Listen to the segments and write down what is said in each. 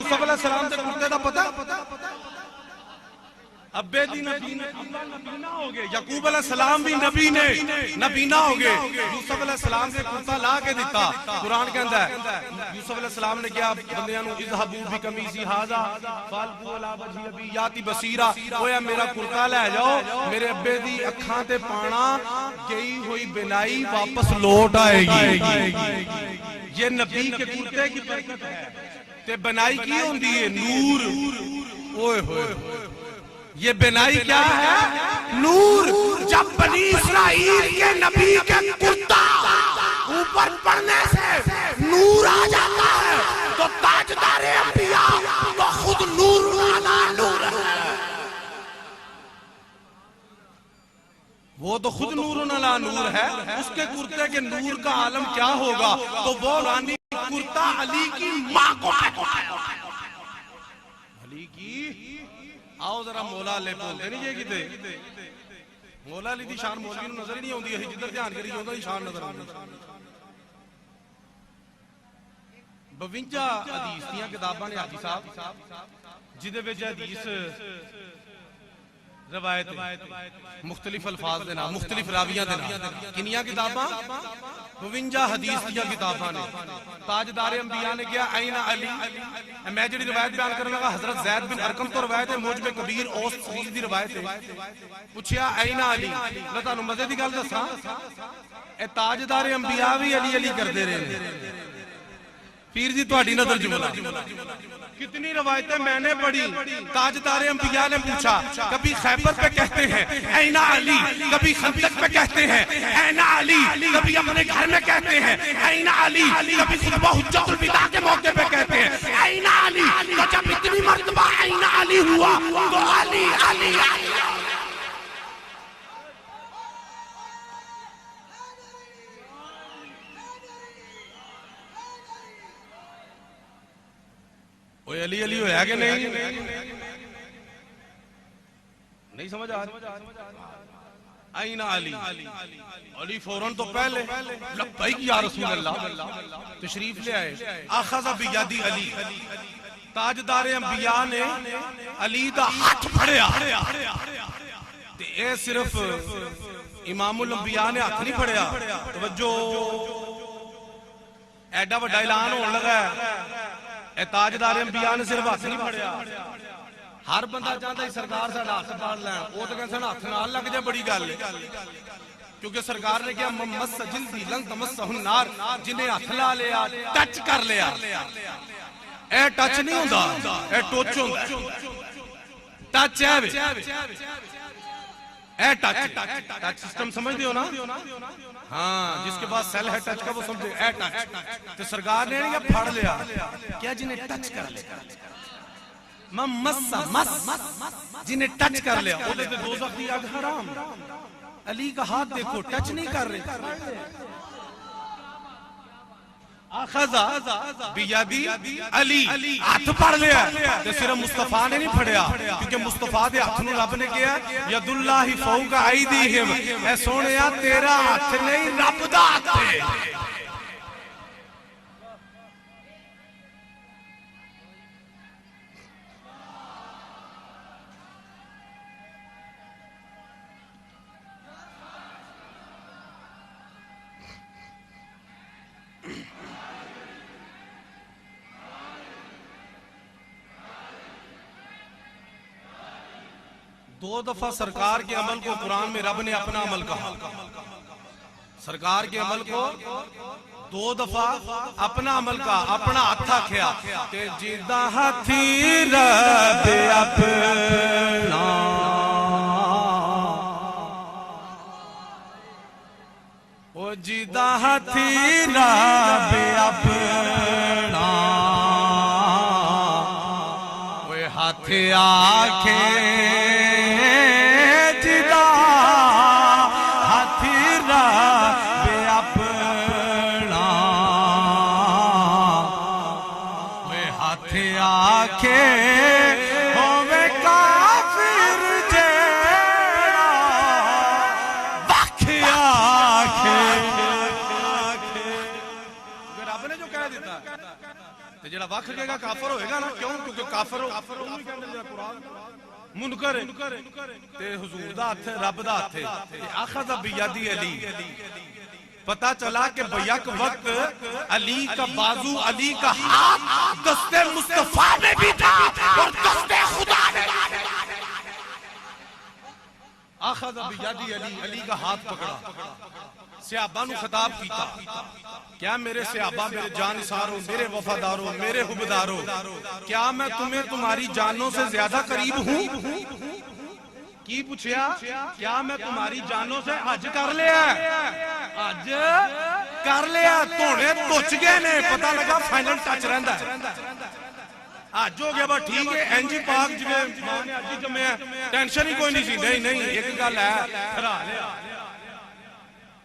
यूसुफ अलैहिस्सलाम के कुर्ते का पता? अब्बे दी नबीना हो गए, यकूब अलैहिस्सलाम भी नबीना हो गए। यूसुफ अलैहिस्सलाम ने कुर्ता ला के दिता। कुरान कहता है यूसुफ अलैहिस्सलाम ने क्या बंदियां नु इज़हबू बि कमीसी हाजा फालकू अला वजही अबी याती बसीरा, ओए मेरा कुर्ता ले जाओ, मेरे अब्बे दी अखां ते पाना गई हुई बिनाई वापस लौट आएगी। ये नबी के कुर्ते की बरकत है। ते बनाई की होंदी है? नूर। ओए होए, ये बिनाई क्या है? नूर। जब बनी इस्राइल के नबी के कुर्ता ऊपर पड़ने से नूर आ जाता है तो ताजदारे अंबिया तो खुद नूर अला नूर है। वो तो खुद नूर अला नूर है। उसके कुर्ते के नूर का आलम क्या होगा? तो वो रानी कुर्ता अली की माँ को अली की। आओ जरा मौला ले बोलते नहीं ये किते मौला अली दी शान मौलवी नूं नजर ही नहीं आउंदी। असीं जिधर ध्यान करी उहदा दी शान नजर आउंदी। 52 हदीस दीयां किताबां ने हाजी साहब जिहदे विच हदीस रवायत मुख्तलिफ अल्फाज दे नाल मुख्तलिफ रावियां दे नाल किनियां किताबां? 52 हदीस दीयां किताबां ने। ताजदारे अंबिया ने कहा ऐना अली। मैं जिहड़ी रवायत बयान करन लगा हजरत ज़ैद बिन अरकम तो रवायत है, मौजब कबीर औस सगीर दी रवायत है। पूछया ऐना अली। मैं तुहानू मजे दी गल दसां, ए ताजदारे अंबिया भी अली अली करदे रहे। पीर जी तुहाडी नजर जुमला कितनी रवायतें मैंने पढ़ी। ताजदारे अंबिया ने पूछा, कभी खैबर पे कहते हैं ऐना अली, कभी खंदक पे कहते हैं ऐना अली, कभी अपने घर में कहते हैं ऐना अली, कभी खुतबा हुज्जतुल विदा के मौके पे कहते हैं ऐना अली। तो जब इतनी मर्तबा ऐना अली हुआ तो अली अली अली। ओए अली अली होया कि नहीं? नहीं समझ आ रही? आईना अली। अली फौरन तो पहले लब्बैक या रसूल अल्लाह तशरीफ ले आए। आखज़ बियदी अली। ताजदारे अंबिया ने अली दा हाथ फड़िया ते ए सिर्फ इमामुल अंबिया ने हाथ नहीं फड़िया। तवज्जो, एडा वड्डा ऐलान होने लगा ताजदारे अंबिया ने सिर्फ हाथ नहीं फड़िया। हर बंदा चाहता है सरकार साडा हाथ फड़ लैन, वो तो कहते हाथ नाल लग जाए बड़ी गल है। क्योंकि सरकार ने कहा मम्मस जिल्दी लन तमस्सहु नार, जिन्हें हाथ ला लिया टच कर लिया। ए टच नहीं होंदा, ए टच होंदा। टच है ए टच सिस्टम समझते हो ना? हाँ, जिसके पास सेल है टच का वो समझे ए टच। तो सरकार ने क्या फाड़ लिया क्या? जिन्हें टच कर लिया जिन्हें टच कर लिया वो तो दोज़ख दी आग हराम। अली का हाथ देखो, टच नहीं कर रहे। बियदी अली हाथ फड़ लिया ते सिर्फ मुस्तफा ने नहीं फड़िया, क्योंकि मुस्तफा दे हाथ नूं रब ने कहा यदुल्लाहि फौका ऐदीहिम। ऐ सोहणिया तेरा हाथ नहीं रब दा हाथ है। दो दफा सरकार के अमल को कुरान में रब ने अपना अमल कहा। सरकार के अमल को दो दफा अपना अमल का अपना हाथ आख्या ते जिदा हाथी रब अपना ओ जिदा हाथी रब अपना वो हाथ आखे ते जेड़ा वख गएगा काफर होएगा ना, क्यों? क्योंकि काफर मुनकर ते हुजूर दा हथ रब दा हथ ते अखज़ बियदी अली। पता चला कि बैक वक्त अली का बाजू, अली का हाथ दस्ते मुस्तफा में भी था और दस्ते खुदा में। अखज़ बियदी अली, अली का हाथ पकड़ा, सहाबा नु खिताब किया, क्या मेरे सहाबा, मेरे जानसारों, मेरे वफादारों, मेरे हुबदारों, क्या मैं तुम्हें तुम्हारी जानों से ज्यादा करीब हूं? की पूछया, क्या मैं तुम्हारी जानों से हज कर लिया? हज कर लिया, धोने तुच गए ने, पता लगा फाइनल टच रहता है, हज हो गया, बस ठीक है, एनजी पाक जिवें मां ने अज ही जम्मे, टेंशन ही कोई नहीं सी। नहीं नहीं, एक गल है, हरा लिया।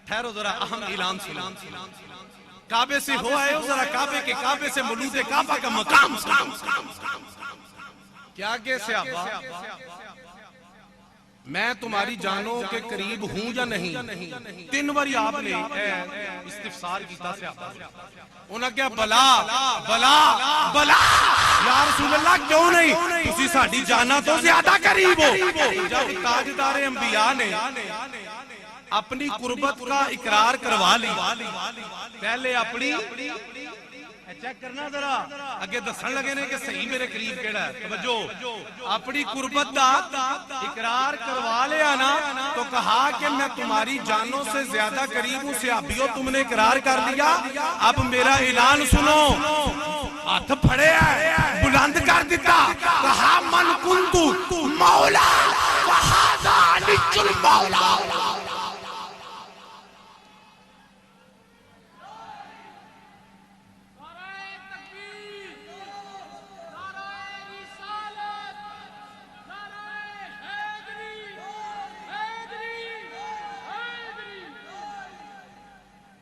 ठहरो जरा, अहम ऐलान सुनो। काबे से हो आए हो, जरा काबे के, काबे से मौलूद काबा का मकाम सुनो। क्या के सहाबा, मैं तुम्हारी जानों के करीब हूं या नहीं? 3 बारी आपने इस्तिफसार किया सहाबा। उन्हें क्या बला बला बला या रसूल अल्लाह, क्यों नहीं? तुसी साडी जाना तो ज्यादा करीब हो। जब ताजदार अंबिया ने अपनी कुर्बत का इकरार करवा ली, पहले अपनी चेक करना जरा, अगे दसन लगे ने कि सही मेरे करीब केड़ा है। तवज्जो, अपनी कुर्बत का इकरार करवा लिया ना, तो कहा कि मैं तुम्हारी जानों से ज्यादा करीब हूं। सहाबियों, तुमने इकरार कर लिया, अब मेरा ऐलान सुनो। हाथ फड़े बुलंद कर दिता, कहा मन कुंतु मौला वहादा निजुल मौला।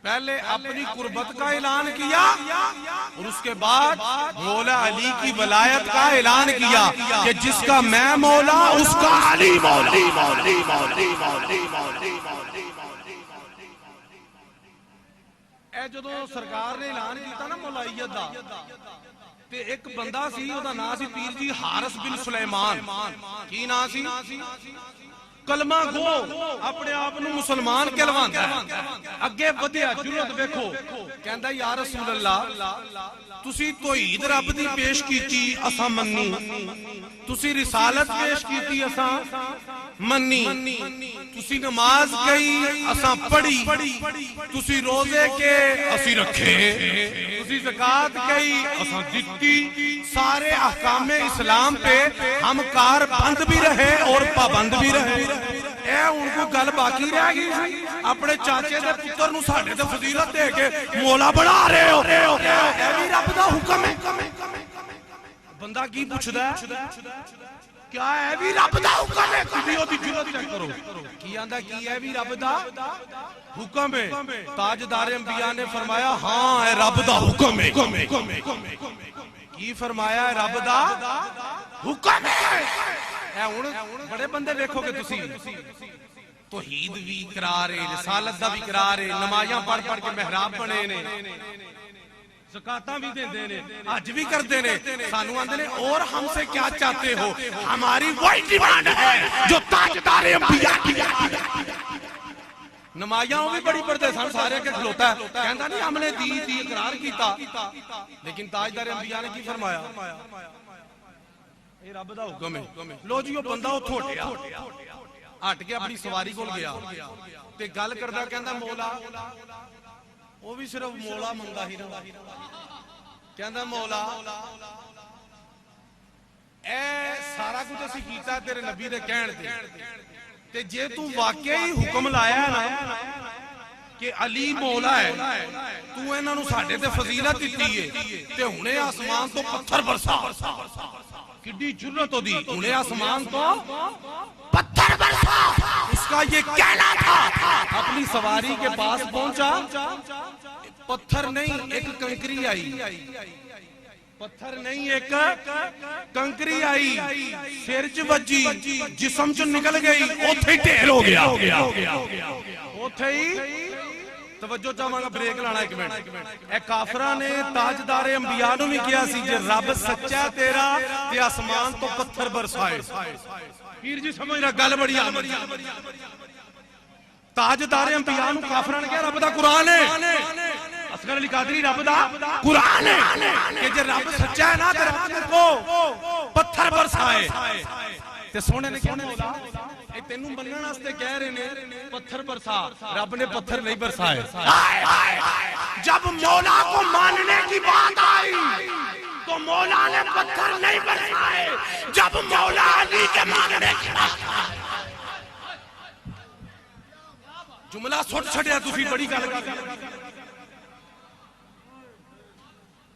पहले अपनी कुर्बत का ऐलान किया और उसके बाद मौला अली की वलायत का ऐलान किया कि जिसका मैं मौला उसका अली मौला। जो सरकार ने ऐलान किया ना मौलाइयत दा, ते एक बंदा सी, ओदा नाम सी पीर जी हारिस बिन सुलेमान। की नाम सी? कलमा गो, अपने आप नूं मुसलमान कहलवांदा है। अगे वधिया, जुरत देखो, कहंदा या रसूल अल्लाह, तुसी तौहीद रब दी पेश कीती, असां मन्नी, तुसी रिसालत पेश कीती, असां मन्नी, तुसी नमाज कही, असां पढ़ी, तुसी रोजे के, असी रखे, तुसी ज़कात कही, असां दित्ती, सारे अहकाम इस्लाम पे हम कारबंद भी रहे और पाबंद भी रहे। उनको गल बाकी रह गई, अपने चाचे दे पुत्र नूं साडे ते फजीलत दे के मौला बना रहे हो। ये भी रब दा हुक्म है। बंदा की पुछदा है, क्या है भी रब दा हुक्म है? तुसी ओदी जुरत चेक करो, की आंदा, की है भी रब दा हुक्म है? ताजदार अंबिया ने फरमाया, हां है रब दा हुक्म है। की फरमाया? रब दा हुक्म है। बड़े बंदे देखोगे तुसी, तौहीद भी इकरार है, रिसालत दा भी इकरार है, नमाज़ां पढ़ पढ़ के मेहराब बने ने, ज़कातां भी देंदे ने, हज भी करदे ने। सानू आंदे ने और हमसे क्या चाहते हो? हमारी वही डिमांड है जो ताजदार अंबिया की। नमाज़ां भी बड़ी पढ़दे सन, सारे के खलोता है, कहंदा नहीं हमने दी इकरार कीता, लेकिन ताजदार अंबिया ने की फरमाया? ये रब दा हुक्म है। लो जी, वो बंदा उथों हटिया, हट के अपनी सवारी कोल गया ते गल करदा, कहंदा मौला, वो भी सिर्फ मौला मंगदा ही ना, कहंदा मौला ए सारा कुछ असीं कीता तेरे नबी दे कहण ते जे तू वाकई हुक्म लाया ना कि अली मौला है, तू इन्हां नूं साडे ते फजीलत दित्ती है ते हुणे आसमान तो पत्थर बरसा। किड्डी जुर्रत होदी, हुणे आसमान तो पत्थर बरसा। उसका ये कहना था। अपनी सवारी के पास पहुंचा, पत्थर नहीं एक कंकरी आई, पत्थर नहीं एक कंकरी आई, सिर च वजी, जिस्म च निकल गई, ओथे ही ढेर हो गया, ओथे ही तवज्जो चाहांगा, ब्रेक लाना एक मिनट। ए काफरां ने ताजदारे अंबिया नूं भी किया सी, जे रब सच्चा तेरा ते आसमान तो पत्थर बरसाए। पीर जी समझ रहा गल बड़ी आम। ताजदारे अंबिया नूं काफरां ने कहा रब दा कुरान है, असगर अली कादरी रब दा कुरान है कि जे रब सच्चा है ना ते रब को पत्थर बरसाए। ते सोने ने क्या मौला ए तेनू बनने वास्ते कह रहे ने पत्थर बरसा, रब ने पत्थर नहीं बरसाए। जब मौला को मानने की बात आई तो मौला ने पत्थर नहीं बरसाए। जब मौला अली के मानने की बात आई, जुमला सुट छड़िया तुसी बड़ी गल की।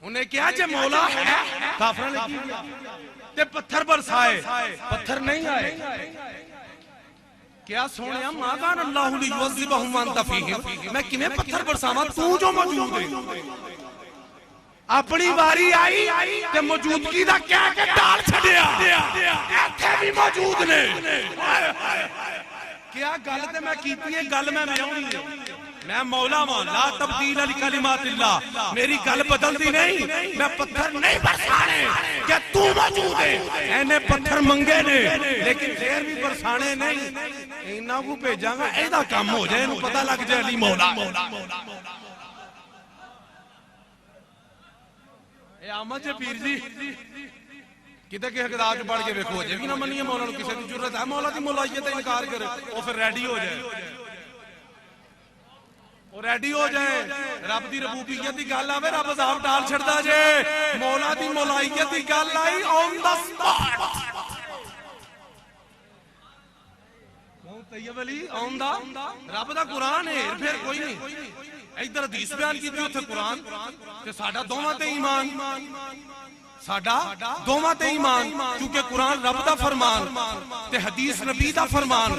उन्हें क्या जे मौला है काफिर ने की ते पत्थर बरसाए, पत्थर नहीं आए। क्या सोने मागान अल्लाहु लियुज़िबहुम व अंत फीहिम, मैं किवें पत्थर बरसावां तू जो मौजूद है। अपनी बारी आई ते मौजूदगी दा कह के टाल छड़िया, इत्थे भी मौजूद ने। क्या गल ते मैं कीती है, गल मैं आउणी है। मैं मौला मान ला तब्दील अली कलिमातिल्लाह, मेरी गल बदलती नहीं। मैं पत्थर नहीं बरसाने क्या तू मौजूद है। एने पत्थर मंगे ने लेकिन फिर भी बरसाने नहीं। इन्ना को भेजांगा एदा काम हो जाए, इन्हू पता लग जाए अली मौला। ए आमद जे पीर जी किते किसी किताब च पढ़ के वेखो, अजे भी ना मनिए मौला नूं किसी दी जरूरत है। मौला दी मौलाइयत दा इनकार करे वो फिर रेडी हो जाए, वो रेडी हो जाए। रब दी रबूबियत दी गल आवे रब अज़ाब टाल छड़दा जे। मौला दी मौलाइयत दी गल आई on the spot. Tayyab Ali ऑन द रब दा कुरान है, फिर कोई नहीं। इधर हदीस बयान कीती, उथे कुरान ते साडा दोवां ते ईमान, साडा दोवां ते ईमान। क्योंकि कुरान रब दा फरमान ते हदीस नबी दा फरमान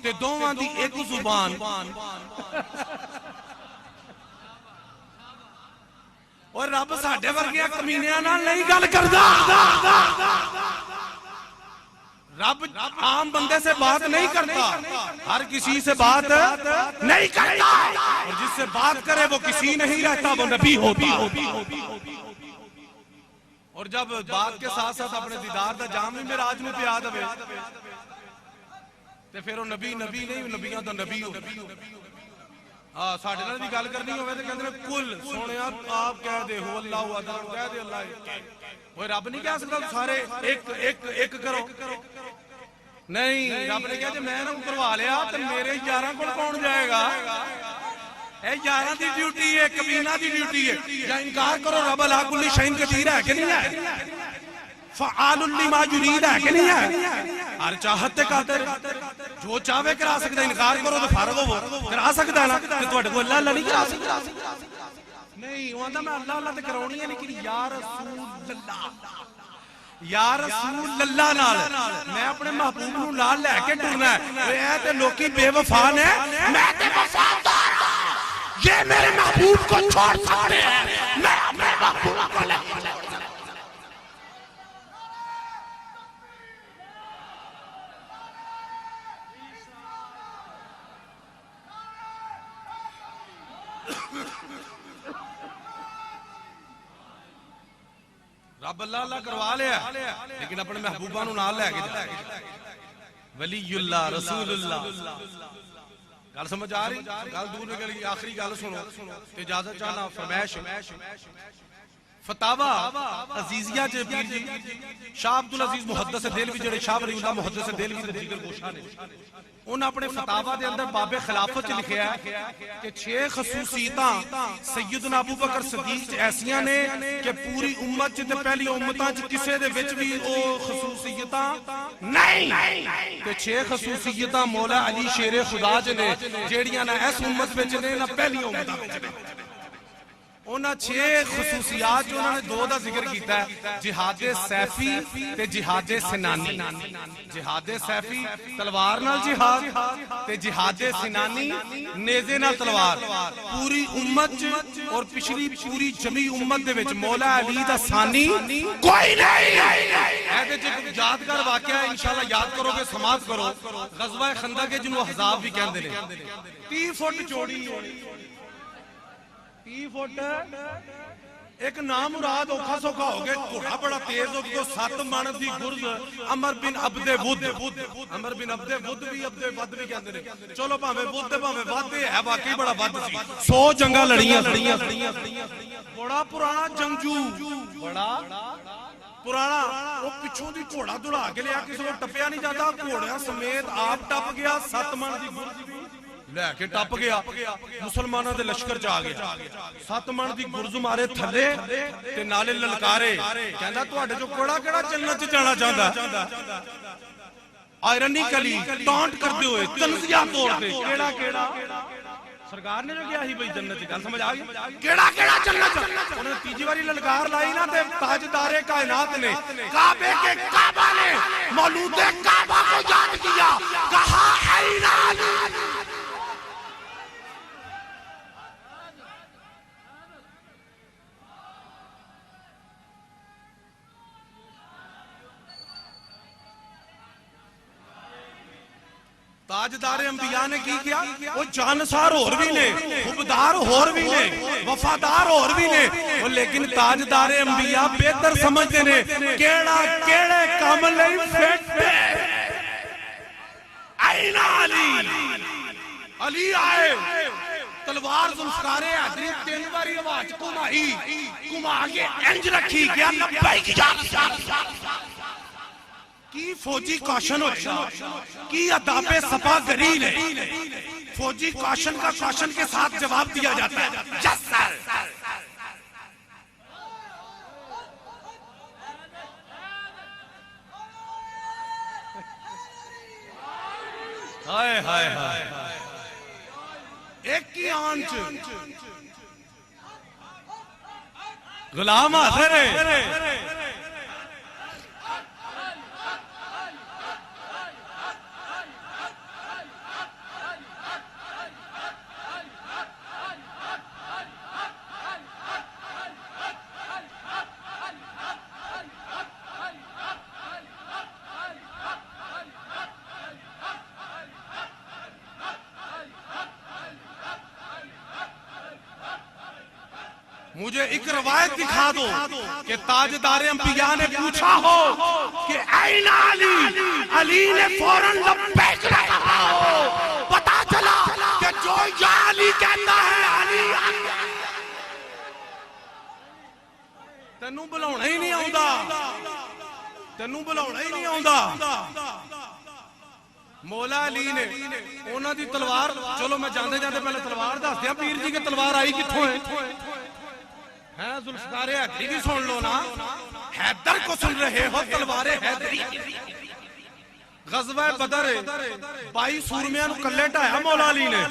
ते दोवां दी एक जुबान। और रब साडे वर्गिया कमीनियां नाल नहीं गल करदा। रब आम बंदे से बात नहीं करता, हर किसी से बात नहीं करता, और जिससे बात करे वो किसी नहीं रहता, वो नबी होता। और जब बात के साथ साथ अपने दीदार दा जाम भी मेरा आज में पिया दे ते फिर वो नबी नबी नहीं, नबियां दा नबी हो। हाँ साढ़े नाल भी गल करनी होवे ते कहंदे ने कुल सोने आप कह दे हो अल्लाह अदल कह दे अल्लाह। वो रब नहीं कह सकता सारे एक एक एक करो, नहीं। रब ने कहा जे मैं ना करवा लिया तो मेरे 11 को कौन जाएगा। ए 11 की ड्यूटी है, कमीना की ड्यूटी है। या इनकार करो रब अला कुल्ली शैइन कदीर है कि नहीं है, फ़आलुल लिमा युरीद है कि नहीं है। हर चाहत ते कादिर, जो चाहे करा सकता। इनकार करो तो फारग हो, करा सकता ना ते तुहाडे कोल अल्लाह अल्लाह नहीं करा सकता। नहीं वो आंदा मैं अल्लाह अल्लाह ते कराउणी है, लेकिन या रसूल अल्लाह, या रसूल अल्लाह नाल मैं अपने महबूब नूं नाल लेके टुरना है। ए ते लोकी बेवफा ने, मैं ते वफादार हां। ये मेरे महबूब को छोड़ सकते हैं, मैं अपने महबूब को नहीं। रब अल्लाह अल्लाह करवा लिया, लेकिन अपने महबूबा नूं नाल लेके जा। वलीयुल्लाह रसूलुल्लाह। गल समझ आ रही, गल दूर निकल गई। आखिरी गल सुनो ते इजाजत चाहना। फरमाइश फतावा अजीजिया जे पीर जी शाह अब्दुल अजीज मुहद्दिस देलवी जेड़े शाह वलीउल्लाह मुहद्दिस देलवी दे जिगर गोशा ने, उन्हें अपने फतावा दे अंदर बाबे खिलाफत च लिखिया कि 6 खसूसियतां सैयदना अबू बकर सिद्दीक च ऐसियां ने कि पूरी उम्मत च ते पहली उम्मतां च किसे दे विच भी ओ खसूसियतां नहीं। ते 6 खसूसियतां मौला अली शेरे खुदा च ने, जेड़ियां ना इस उम्मत विच ने ना पहली उम्मतां विच ने। उन्हें 6 खसूसियात जो उन्होंने 2 का जिक्र किया है, जिहादे सैफी ते जिहादे सिनानी। जिहादे सैफी तलवार नाल जिहाद ते जिहादे सिनानी नेज़े नाल तलवार। पूरी उम्मत और पिछली पूरी जमी उम्मत दे विच मौला अली दा सानी कोई नहीं। ऐसे जो यादगार वाकया इंशाअल्लाह याद करोगे, समाप्त करो। गज़वा खंदक के जिन्हों हज़ाब भी कहते हैं, 30 फुट चौड़ी 30 फुट एक नाम मुराद औखा सौखा हो गया, घोड़ा बड़ा तेज हो गया, 7 मन की गुरज अमर बिन अबदे बुद्ध, अमर बिन अबदे बुद्ध भी अबदे वध भी कहते हैं। चलो भावे बुद्ध भावे वध है, बाकी बड़ा वध सी, 100 जंगा लड़ियां, बड़ा पुराना जंगजू, बड़ा पुराना। वो पिछों दी घोड़ा दौड़ा के लिया, किसी को टपया नहीं जाता, घोड़िया समेत आप टप गया, 7 मन की गुरज भी लैके टप गया, मुसलमानों के लश्कर च आ गया, 7 मन की गुरज मारे थले ते नाले ललकारे, कहना तुहाडे चों केड़ा जन्नत च जाना चाहता। आयरनिकली टॉन्ट करते हुए तंजिया तोड़ते, केड़ा सरकार ने जो किया ही भाई जन्नत च, गल समझ आ गई, केड़ा जन्नत। उन्होंने तीजी बारी ललकार लाई ना, ते ताजदारे कायनात ने, काबे के काबा ने मौलूदे काबा को याद किया, कहा ऐना अली। ताजदारे अंबिया ने की किया, वो जानसार होर भी ने, खुबदार होर भी ने, वफादार होर भी ने, वो लेकिन ताजदारे अंबिया बेहतर समझते ने केड़े काम लई फिट। ऐना अली, अली आए, तलवार जुल्फकारे हैदरी 3 बारी आवाज घुमा के इंज रखी गया, 90 की की फौजी कौशन होगा, की अदाबे सपा गरी ने, फौजी कौशन का कौशन के साथ जवाब दिया जाता है, यस सर। हाय हाय हाय, एक की आंच गुलाम हाजिर है। मुझे एक रवायत दिखा दो कि ताजदारे अंबिया ने पूछा हो कि ऐना अली, अली ने फौरन लब्बैक कहा हो, पता चला कि जो या अली कहता है अली। तेनू बुलाउणा ही नहीं आउंदा, तेनू बुलाउणा ही नहीं आउंदा। मौला अली ने उन्हां दी तलवार, चलो मैं जांदे जांदे पहले तलवार दस दियां, पीर जी की तलवार आई कित्थों है? जुल्फकारे हैदरी भी सुन लो ना, हैदर को सुन रहे हो, तलवारे हैदरी। गज़वा बदर 22 सूरमियां नूं कल्ले ढाया मौला अली ने,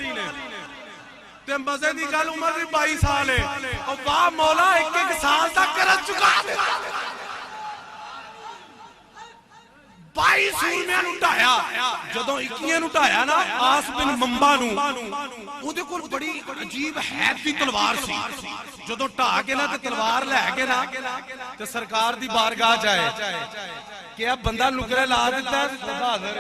ते मजे दी गल उम्र भी 22 साल है, और वाह मौला 1-1 साल तक कर चुका है। 22 सूरमियां नूं ढाया, जदों 21 नूं ढाया ना आस बिन मंबा नूं, ਉਹਦੇ ਕੋਲ ਬੜੀ ਅਜੀਬ ਹੈਤ ਦੀ ਤਲਵਾਰ ਸੀ। ਜਦੋਂ ਢਾ ਕੇ ਨਾ ਤੇ ਤਲਵਾਰ ਲੈ ਕੇ ਨਾ ਤੇ ਸਰਕਾਰ ਦੀ ਬਾਰਗਾਹ ਚ ਆਏ ਕਿ ਆ ਬੰਦਾ ਨੁਕਰੇ ਲਾ ਦਿੱਤਾ, ਹਾਜ਼ਰ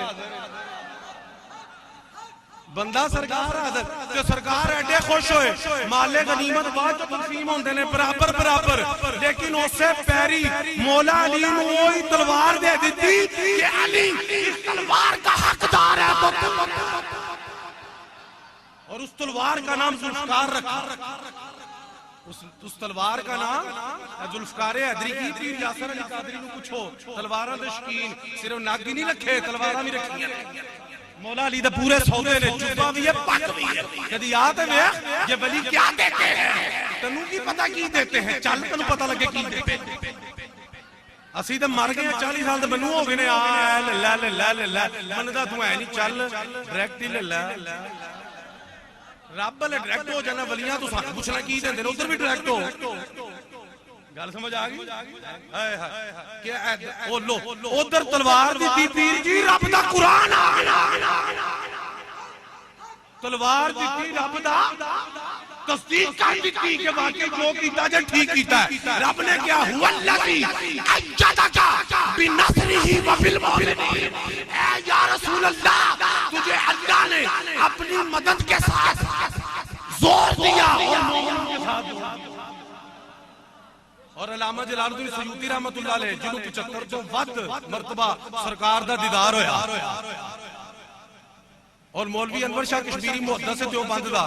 ਬੰਦਾ ਸਰਕਾਰ ਹਾਜ਼ਰ, ਤੇ ਸਰਕਾਰ ਐਡੇ ਖੁਸ਼ ਹੋਏ, ਮਾਲੇ ਗਨੀਮਤ ਬਾਅਦ ਚ ਤਕਸੀਮ ਹੁੰਦੇ ਨੇ ਬਰਾਬਰ ਬਰਾਬਰ, ਲੇਕਿਨ ਉਸੇ ਪੈਰੀ ਮੌਲਾ ਅਲੀ ਨੂੰ ਉਹੀ ਤਲਵਾਰ ਦੇ ਦਿੱਤੀ ਕਿ ਅਲੀ ਇਸ ਤਲਵਾਰ ਦਾ ਹੱਕਦਾਰ ਹੈ। और उस तलवार का नाम जुल्फकार रखा, उस तलवार का नाम जुल्फकारे हैदरी की। पीर यासर अली कादरी नूं पूछो, तलवारां दे शौकीन सिर्फ नाग ही नहीं रखे, तलवारां भी रखियां। मौला अली दे पूरे सौदे ने, जुब्बा भी है, पग भी है। कदी आ ते वेख ये वली क्या देते हैं, तैनूं की पता की देते हैं, चल तैनूं पता लगे की देते हैं। असी तो मर गए 40 साल तो मैनू हो गए ने, आ ले ले ले ले मनदा तू है नहीं, चल डायरेक्ट ही ले ले। रब वाले डायरेक्ट हो जाना, वलियां तो सानू पुछना की देंदे ने, उधर भी डायरेक्ट हो। गल समझ आ गई? हाय हाय क्या ओ लो उधर तलवार दी पीर जी, रब दा कुरान आ गया, तलवार दी रब दा तस्दीक कर दी कि वाकई जो कीता जे ठीक कीता है। रब ने क्या हुवल्लज़ी अज्जदका बिनस्रिही व बिलमुमिनीन, ऐ या रसूल अल्लाह, तुझे अल्लाह ने अपनी मदद के साथ जोर दिया और मोमिनों के साथ और अलामा जलालुद्दीन सयूती रहमतुल्लाह अलैह जिन्हों 75 तो वध मरतबा सरकार दा दीदार होया और मौलवी अनवर शाह कश्मीरी मुहद्दिस देवबंद दा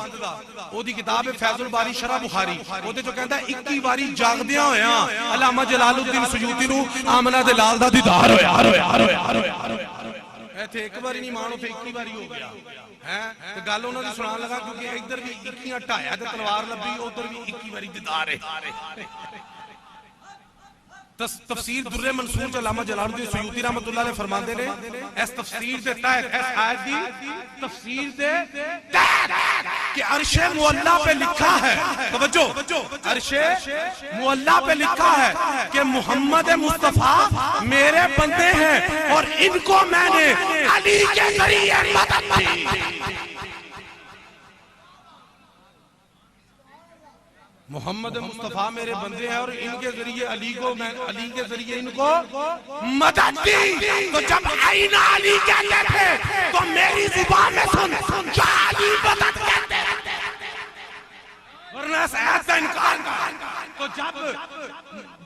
ओदी किताब है फैजुल बारी शरह बुखारी ओदे चो कहंदा 21 बारी जागदियां होया अलामा जलालुद्दीन सयूती नूं आमना दे लाल दा दीदार होया इत्थे एक बारी नहीं मान उथे 21 बारी हो गया है ते गल उन्हां दी सुनान लगा क्योंकि इधर भी 21 ढाया ते तलवार लब्भी उधर भी 21 बारी दीदार है तफसीर दुर्रे मंसूर च अल्लामा जलालुद्दीन सयूती रहमतुल्लाह अलैह फरमाते ने इस तफसीर दे तहत इस आयत दी तफसीर दे तहत कि अर्शे मुअल्ला पे लिखा है तवज्जो अर्शे मुअल्ला पे लिखा है कि मोहम्मद मुस्तफा मेरे बंदे हैं और इनको मैंने अली के जरिए मदद दी। मोहम्मद मुस्तफा मेरे बंदे हैं और इनके जरिए अली को मैं अली के जरिए इनको मदद दी। तो जब आईना अली कहते थे तो मेरी जुबान में सुन क्या अली मदद कहते वरना ऐसा का इनकार तो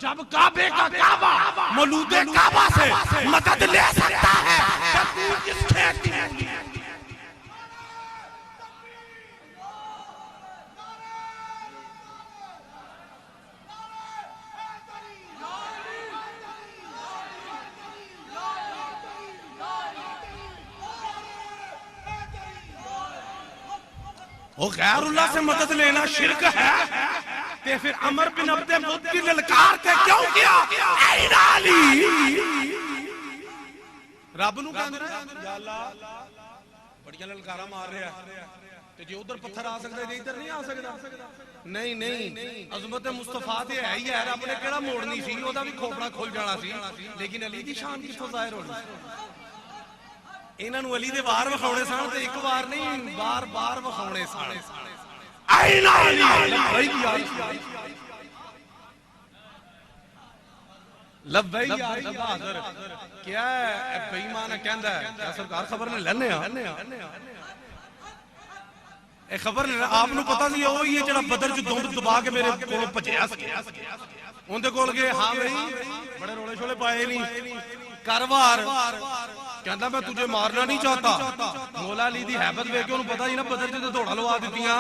जब काबे का काबा मौलूदे काबा से मदद ले सकता है तब तू किस खेत की मूली वो गैरुल्लाह से मदद लेना शिरक है ते फिर अमर बिन अब्दे मुद की ललकार ते क्यों किया ऐना अली रब नूं कहंदे या अल्लाह बड़ियां ललकारा मार रहा ते जे उधर पत्थर आ सकदा ते इधर नहीं आ सकदा नहीं अज़मत मुस्तफा ते है ही है रब ने केड़ा मोड़नी सी ओदा भी खोपड़ा खुल जाना सी लेकिन अली दी शान किथों जाहिर होनी इन्हां नूं अली दे वार विखाउणे सन ते एक बार नहीं बार विखाउणे सन ऐना अली लब्बैक या बहादुर क्या है बेईमान कहंदा है क्या सरकार खबर ने लन्ने ए खबर ने आप नूं पता सी ओ ही जेड़ा बदर च दुंद दबा के मेरे कोल भजया सी उनदे कोल गए हां भाई बड़े रोले शोले पाए नहीं करवार कहता मैं तुझे मारना नहीं चाहता मौला अली दी हैबत वेख के उन्हें पता ही ना बदर च दौड़ा लवा दित्तियां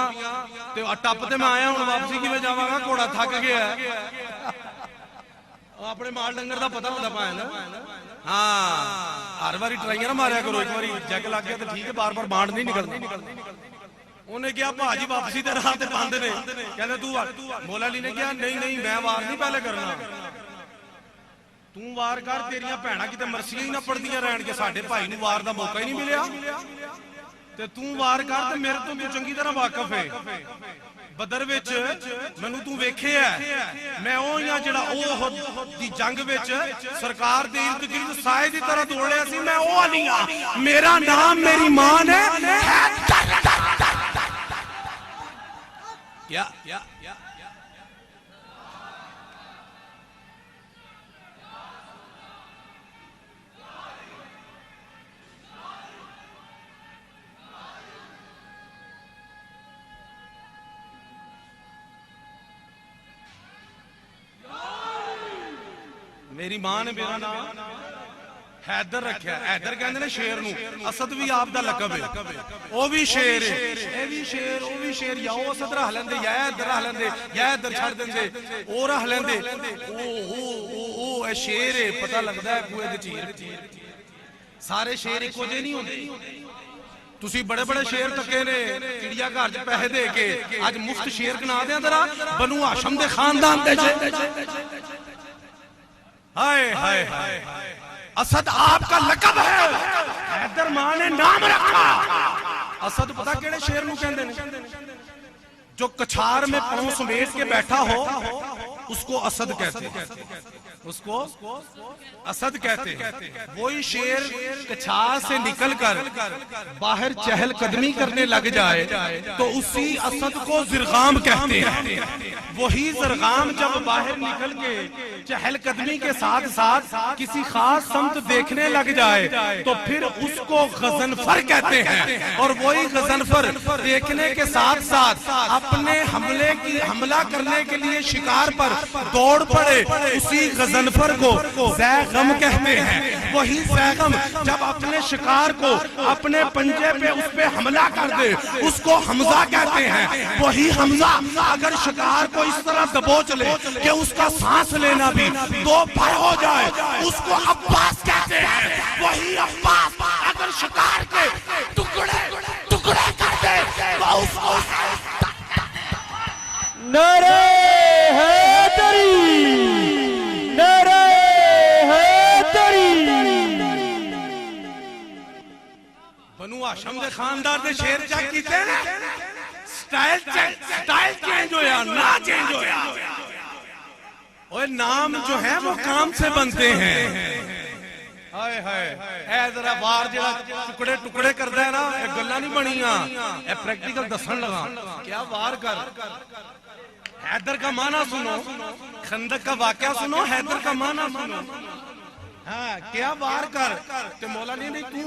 ते टप ते मैं आया हुण वापसी किवें जावांगा घोड़ा थक गया अपने माल डंगर दा पता होंदा पाए ना हां हर बारी ट्राइयां ना मारिया करो एक बारी जग लग गया तो ठीक है बार बार बांड नहीं निकलदा उन्हें कहा भाजी वापसी दे राह ते बंद ने कहंदे तू मौला अली ने कहा नहीं मैं वार नहीं पहले करना तू वार कर तेरिया भैणा किते मरसियां ही ना पड़दियां रहन के साडे भाई नूं वार दा मौका ही नहीं मिलिया ते तू वार कर ते मेरे तो तू चंगी तरह वाकिफ है बदर विच मैनू तू वेखिया मैं ओ हां जेड़ा ओह दी जंग विच सरकार दे इर्द गिर्द साए दी तरह दौड़ लिया सी मैं ओ नहीं हां मेरा नाम मेरी मां ने क्या मेरी मां ने मेरा नाम हैदर रखा हैदर कहते ने शेर नूं असद भी आप दा लकब है ओ भी शेर है ए भी शेर ओ भी शेर या ओ असद रह लेंदे या हैदर रह लेंदे या हैदर छड़ देंदे ओ रह लेंदे ओ ए शेर है पता लगदा है कुए दे चीर सारे शेर इको जे नहीं होंदे तुसी बड़े बड़े शेर तके ने चिड़िया घर च पैसे दे के आज मुफ्त शेर गिना दें जरा बनु हाशम दे खानदान दे हाय हाय असद आपका लकब है हैदर मां ने नाम रखा असद पता केड़े शेर नूं कहंदे ने जो कछार में पांव समेट के बैठा हो उसको असद कहते हैं उसको असद कहते हैं वही शेर कछार से निकलकर बाहर चहल कदमी करने लग जाए तो उसी असद को जिरगाम कहते हैं वही जिरगाम जब बाहर निकल के चहलकदमी के साथ साथ किसी खास समत देखने लग जाए तो फिर उसको गजनफर कहते हैं। और वही गजनफर देखने के साथ साथ अपने हमला करने के लिए शिकार पर दौड़ पड़े, उसी गजनफर को ज़ैगम कहते हैं। वही ज़ैगम जब अपने शिकार को अपने पंजे पे उस पे हमला कर दे उसको हमजा कहते हैं। वही हमजा अगर शिकार को इस तरह दबोच ले कि उसका सांस लेना भी दो भर हो जाए उसको अब्बास कहते हैं। वही अब्बास अगर शिकार के टुकड़े टुकड़े कर दे तो उसको नारे हैदरी, नारे हैदरी। बनु हाशम दे खानदान दे शेर चेक कीते ने, स्टाइल चेंज होया ना चेंज होया। और नाम जो है वो काम से बनते हैं। हाय हाय ए जरा वार जेड़ा टुकड़े टुकड़े करदा है ना, ये गल्लां नहीं बणियां, ए प्रैक्टिकल दसन लगा। क्या वार कर, हैदर का माना सुनो, खंदक का वाकया सुनो, हैदर का माना सुनो। हाँ क्या वार कर ते मौला नहीं तू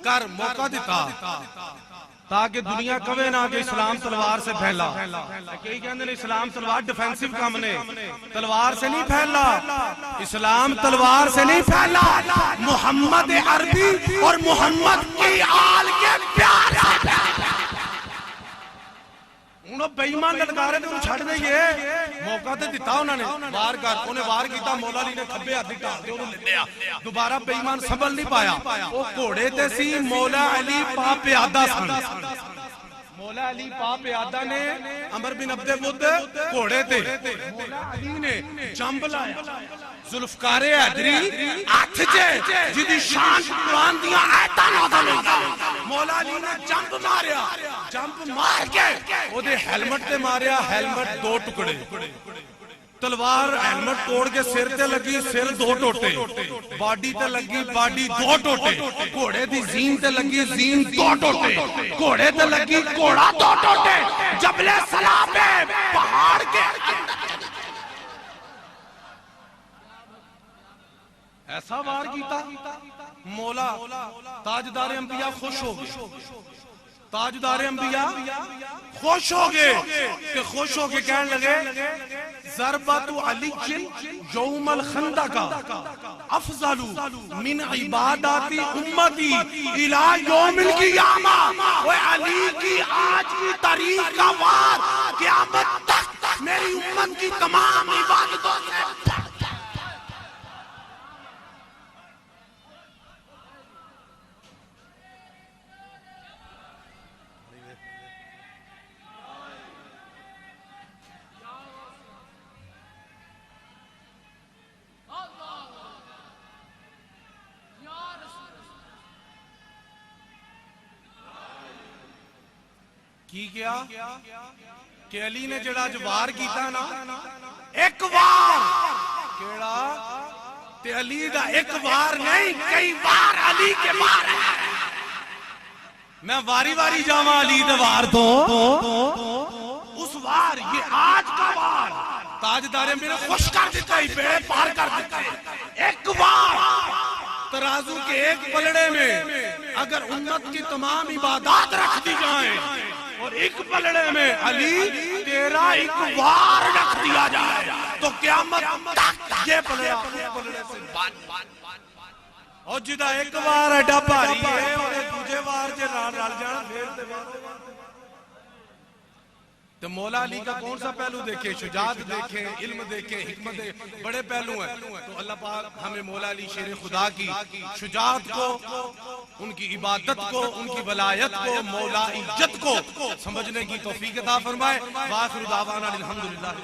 कर मौका दिता ताकि दुनिया कवे ना कि इस्लाम तलवार से फैला। कई कहते हैं इस्लाम तलवार डिफेंसिव काम ने, तलवार से नहीं फैला, इस्लाम तलवार से नहीं फैला, मोहम्मद अरबी और मोहम्मद की आल के प्यार से फैला। बेईमान ललकारे तो छड़ देइए, मौका तो दिता उन्होंने, वार कर उन्हें वार किया, मौला अली ने खब्बे हाथ ढाल के उन्होंने ले लिया। दोबारा बेईमान संभल नहीं पाया, वो घोड़े ते सी, मौला अली पा प्यादा सन। मौला अली पा प्यादा ने अमर बिन अब्दे बुद्ध घोड़े थे, मौला अली ने जंब लाया, जुल्फकारे हैदरी हाथ च जिदी शान कुरान दी आयतां नाज़िल होईयां। मौला अली ने जंप मारिया, जंप मार के ओदे हेलमेट ते मारिया, हेलमेट दो टुकड़े, तलवार हेलमेट तोड़ के सिर ते लगी, सिर दो टोटे, बॉडी ते लगी, बॉडी दो टोटे, घोड़े दी जीन ते लगी, जीन दो टोटे, घोड़े ते लगी, घोड़ा दो टोटे, जबले सलाह पे पहाड़ के ऐसा वार कीता। मौला ताजदार अंबिया खुश हो गए, ताजदार अंबिया खुश हो गए कि खुश हो के कहने लगे ज़रबतु अलीजिन यौमल खंदका अफज़लु मिन इबादती उम्मती इला यौमिल क़ियामा। ओए अली की आज की तारीख का वार क़यामत तक मेरी उम्मत की तमाम इबादतों से। की क्या कि अली ने जड़ा अज वार किया ना, एक वार केड़ा ते अली दा एक वार नहीं कई बार अली के वार है। मैं वारी वारी जावा अली दे वार तो उस वार ये आज का वार ताजदारे मेरे खुश कर देता है, बेड़े पार कर देता है। एक वार तराजू के एक पलड़े में अगर उम्मत की तमाम इबादत रख दी जाए और एक पलड़े में अली तेरा एक वार रख दिया जाए तो क़यामत तक ये पलड़ा से और जिदा एक वार एडा भारी है और दूजे वार जे नाल रल जान फिर तो मौला अली का कौन सा पहलू देखे, शुजात देखे, इल्म देखे, हिकमत देखे, बड़े पहलू हैं। तो अल्लाह पाक हमें मौला अली शेर खुदा की शुजात को, उनकी इबादत को, उनकी वलायत को, मौला इज्जत को समझने की तौफीक अता फरमाए। वाखिरु दावाना अल्हम्दुलिल्लाह।